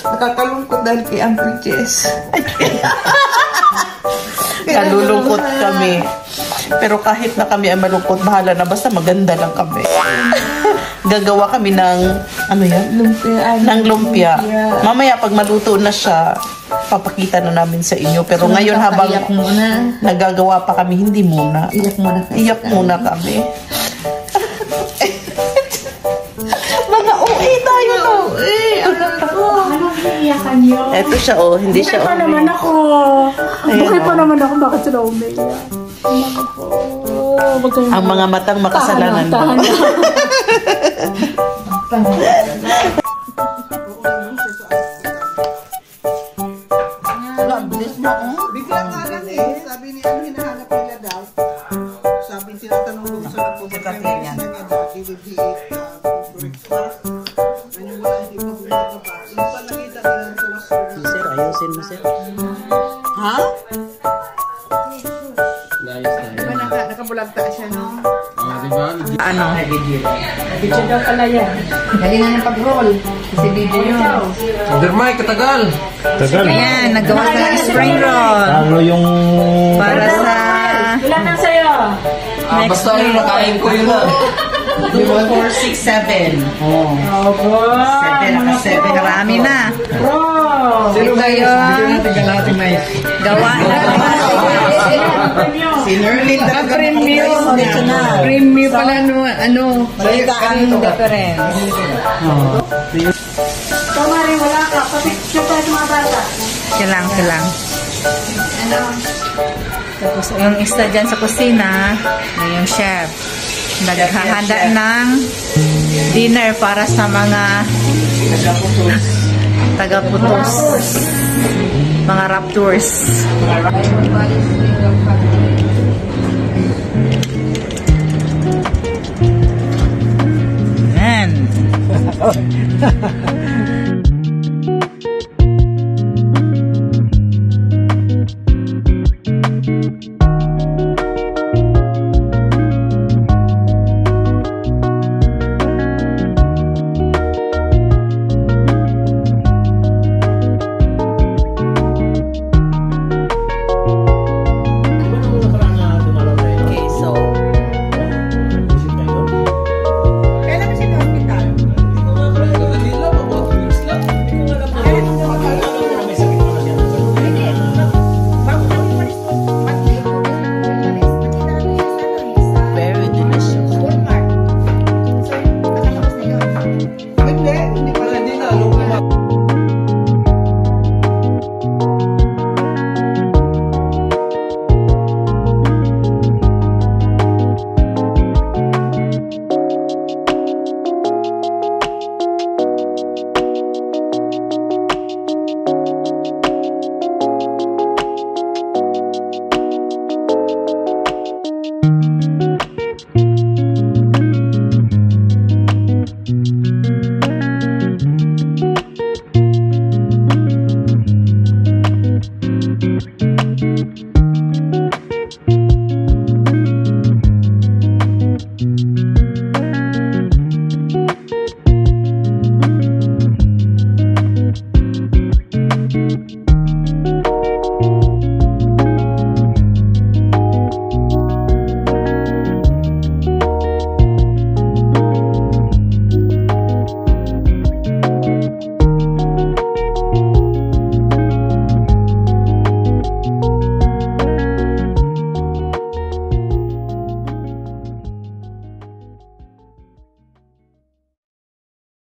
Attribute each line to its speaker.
Speaker 1: Nakakalungkot dahil kay Uncle Jess.
Speaker 2: Nalulungkot kami. Pero kahit na kami ay malungkot, bahala na. Basta maganda lang kami. Gagawa kami ng, ano yan?
Speaker 1: Lumpia.
Speaker 2: Ng lumpia. Mamaya, pag maluto na siya, papakita na namin sa inyo. Pero ngayon, habang nagagawa pa kami, hindi muna.
Speaker 1: Iyak muna.
Speaker 2: Iyak muna kami. Mga OA tayo, no?
Speaker 3: Anong iiyakan nyo?
Speaker 2: Eto siya, oh. Hindi siya,
Speaker 3: Bukay pa naman ako. Bukay pa naman ako. Bakit sila umiiyak?
Speaker 2: Ang mga matang makasalanan mo.
Speaker 1: Biglang nga lang eh. Sabi ni ano, hinahanap nila daw. Sabi, tinatanong ko sa nagpupunta niya dati with the breakfast. Ganyan wala, hindi pa pumunta pa. Yung pa nakita nila sa restaurant.
Speaker 2: Sir, ayusin mo, sir. Ha?
Speaker 1: Diba nakabulagta siya, no?
Speaker 2: Ano?
Speaker 3: Video daw pala yan.
Speaker 1: Dali na ng pag-roll. Kasi video yun.
Speaker 4: Dermay, katagal.
Speaker 2: Ayan, nagawa na ng spring roll.
Speaker 4: Ano yung...
Speaker 2: Para sa...
Speaker 3: Ilan na sa'yo?
Speaker 4: basta yung nakain ko yun na.
Speaker 2: 2, 4, 6, 7. Oh. 7, naka-7. Marami na.
Speaker 3: Bro!
Speaker 2: Ito yung gawa na. Si Nerlin talaga.
Speaker 1: Premium pala, ano.
Speaker 2: Malika ang difference.
Speaker 3: Tama rin, wala ka. Pati siya tayo sa mga bata.
Speaker 2: Silang.
Speaker 3: Ano?
Speaker 2: Tapos yung isa dyan sa kusina, na yung chef. Naghahanda ng dinner para sa mga taga-putos. Mga raptors. Yan.